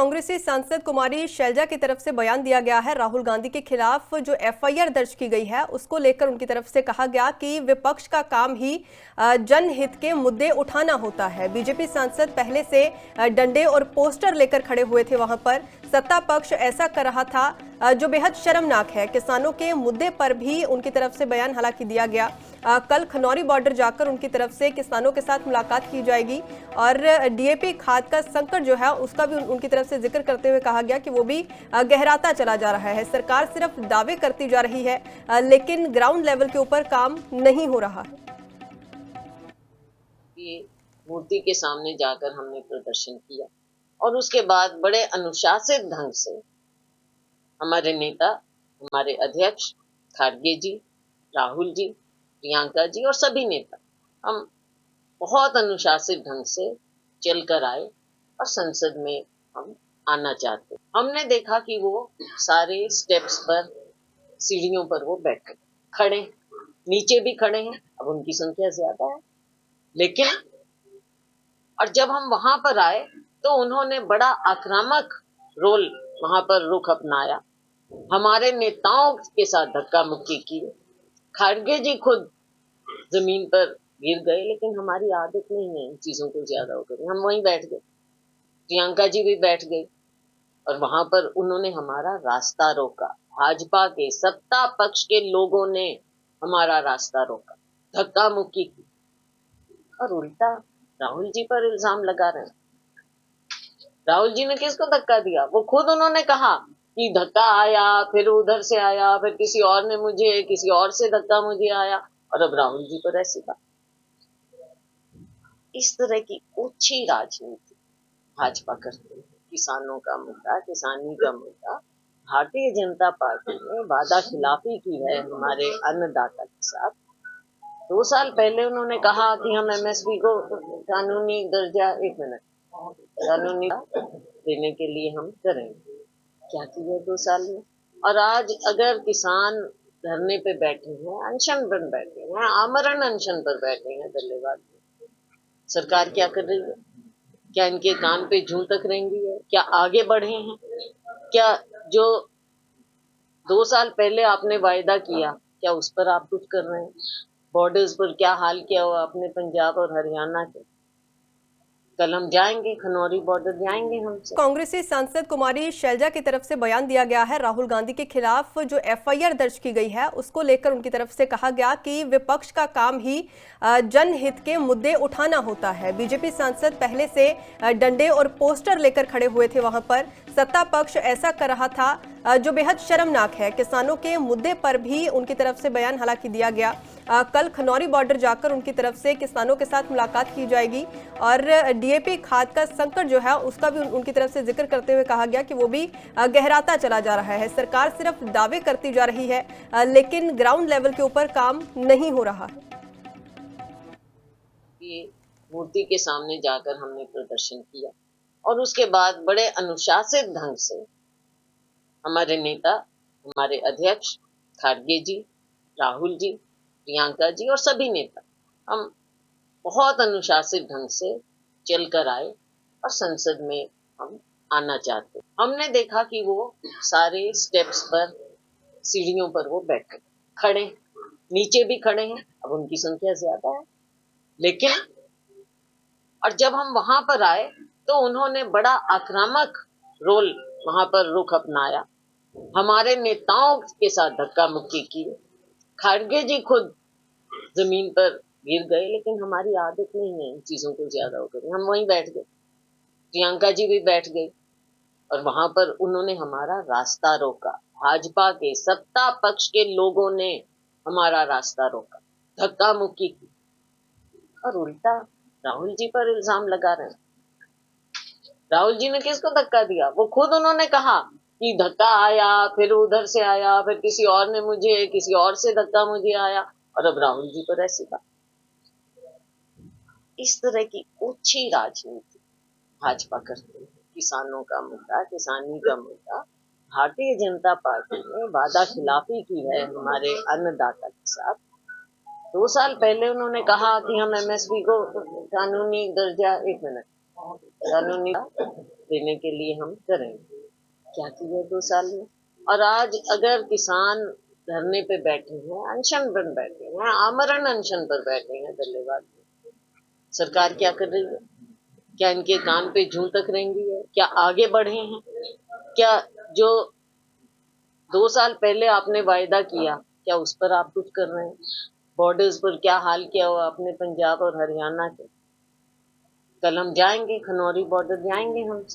कांग्रेसी सांसद कुमारी शैलजा की तरफ से बयान दिया गया है। राहुल गांधी के खिलाफ जो एफआईआर दर्ज की गई है उसको लेकर उनकी तरफ से कहा गया कि विपक्ष का काम ही जनहित के मुद्दे उठाना होता है। बीजेपी सांसद पहले से डंडे और पोस्टर लेकर खड़े हुए थे वहां पर। सत्ता पक्ष ऐसा कर रहा था जो बेहद शर्मनाक है। किसानों के मुद्दे पर भी उनकी तरफ से बयान हालांकि दिया गया। कल खनौरी बॉर्डर जाकर उनकी तरफ से किसानों के साथ मुलाकात की जाएगी और डीएपी खाद का संकट जो है उसका भी उनकी तरफ से जिक्र करते हुए कहा गया कि वो भी गहराता चला जा रहा है। सरकार सिर्फ दावे करती जा रही है लेकिन ग्राउंड लेवल के ऊपर काम नहीं हो रहा है। मूर्ति के सामने जाकर हमने प्रदर्शन किया और उसके बाद बड़े अनुशासित ढंग से हमारे नेता, हमारे अध्यक्ष खड़गे जी, राहुल जी, प्रियंका जी और सभी नेता हम बहुत अनुशासित ढंग से चलकर आए और संसद में हम आना चाहते। हमने देखा कि वो सारे स्टेप्स पर, सीढ़ियों पर वो बैठे खड़े, नीचे भी खड़े हैं। अब उनकी संख्या ज्यादा है लेकिन, और जब हम वहां पर आए तो उन्होंने बड़ा आक्रामक रोल वहां पर रुख अपनाया, हमारे नेताओं के साथ धक्का मुक्की की। खड़गे जी खुद जमीन पर गिर गए लेकिन हमारी आदत नहीं है इन चीजों को ज्यादा होकर, हम वहीं बैठ गए। प्रियंका जी भी बैठ गई और वहां पर उन्होंने हमारा रास्ता रोका। भाजपा के सत्ता पक्ष के लोगों ने हमारा रास्ता रोका, धक्का मुक्की की और उल्टा राहुल जी पर इल्जाम लगा रहे हैं। राहुल जी ने किसको धक्का दिया? वो खुद उन्होंने कहा कि धक्का आया, फिर उधर से आया, फिर किसी और ने मुझे, किसी और से धक्का मुझे आया, और अब राहुल जी पर ऐसी बात। इस तरह की ओछी राजनीति भाजपा करती है। किसानों का मुद्दा, किसानी का मुद्दा, भारतीय जनता पार्टी ने वादा खिलाफी की है हमारे अन्नदाता के साथ। 2 साल पहले उन्होंने कहा कि हम एमएसपी को कानूनी दर्जा, कानूनी देने के लिए हम करेंगे। क्या किया 2 साल में? और आज अगर किसान धरने पे बैठे हैं, अनशन पर बैठे हैं, आमरण अनशन पर बैठे हैं धन्यवाद, सरकार क्या कर रही है? क्या इनके कान पे जूं तक रेंगी है? क्या आगे बढ़े हैं? क्या जो 2 साल पहले आपने वायदा किया, क्या उस पर आप कुछ कर रहे हैं? बॉर्डर्स पर क्या हाल किया हुआ अपने पंजाब और हरियाणा के? कल हम जाएंगे, खनौरी बॉर्डर जाएंगे हमसे। कांग्रेसी सांसद कुमारी शैलजा की तरफ से बयान दिया गया है। राहुल गांधी के खिलाफ जो एफआईआर दर्ज की गई है उसको लेकर उनकी तरफ से कहा गया कि विपक्ष का काम ही जनहित के मुद्दे उठाना होता है। बीजेपी सांसद पहले से डंडे और पोस्टर लेकर खड़े हुए थे वहां पर। सत्ता पक्ष ऐसा कर रहा था जो बेहद शर्मनाक है। किसानों के मुद्दे पर भी उनकी तरफ से बयान हालांकि दिया गया। कल खनौरी बॉर्डर जाकर उनकी तरफ से किसानों के साथ मुलाकात की जाएगी और डीएपी खाद का संकट जो है उसका भी उनकी तरफ से जिक्र करते हुए कहा गया कि वो भी गहराता चला जा रहा है। सरकार सिर्फ दावे करती जा रही है लेकिन ग्राउंड लेवल के ऊपर काम नहीं हो रहा है। मूर्ति के सामने जाकर हमने प्रदर्शन किया और उसके बाद बड़े अनुशासित ढंग से हमारे नेता, हमारे अध्यक्ष खड़गे जी, राहुल जी, प्रियंका जी और सभी नेता हम बहुत अनुशासित ढंग से चलकर आए और संसद में हम आना चाहते। हमने देखा कि वो सारे स्टेप्स पर, सीढ़ियों पर वो बैठे खड़े, नीचे भी खड़े हैं। अब उनकी संख्या ज्यादा है लेकिन, और जब हम वहां पर आए तो उन्होंने बड़ा आक्रामक रोल वहां पर रुख अपनाया, हमारे नेताओं के साथ धक्का मुक्की की। खड़गे जी खुद जमीन पर गिर गए लेकिन हमारी आदत नहीं है इन चीजों को ज्यादा होकर, हम वहीं बैठ गए। प्रियंका जी भी बैठ गई और वहां पर उन्होंने हमारा रास्ता रोका। भाजपा के सत्ता पक्ष के लोगों ने हमारा रास्ता रोका, धक्का मुक्की की और उल्टा राहुल जी पर इल्जाम लगा रहे हैं। राहुल जी ने किसको धक्का दिया? वो खुद उन्होंने कहा कि धक्का आया, फिर उधर से आया, फिर किसी और ने मुझे, किसी और से धक्का मुझे आया, और अब राहुल जी पर ऐसी बात। इस तरह की ओछी राजनीति भाजपा करती है। किसानों का मुद्दा, किसानी का मुद्दा, भारतीय जनता पार्टी ने वादा खिलाफी की है हमारे अन्नदाता के साथ। 2 साल पहले उन्होंने कहा कि हम एमएसपी को कानूनी दर्जा, कानूनी देने के लिए हम करेंगे। क्या किया 2 साल में? और आज अगर किसान धरने पे बैठे हैं, अनशन पर बैठे हैं, आमरण अनशन पर बैठे हैं धन्यवाद, सरकार क्या कर रही है? क्या इनके कान पे जूं तक रेंगी है? क्या आगे बढ़े हैं? क्या जो 2 साल पहले आपने वायदा किया, क्या उस पर आप कुछ कर रहे हैं? बॉर्डर्स पर क्या हाल किया हुआ आपने पंजाब और हरियाणा के? कल हम जाएंगे, खनौरी बॉर्डर जाएंगे हम सब।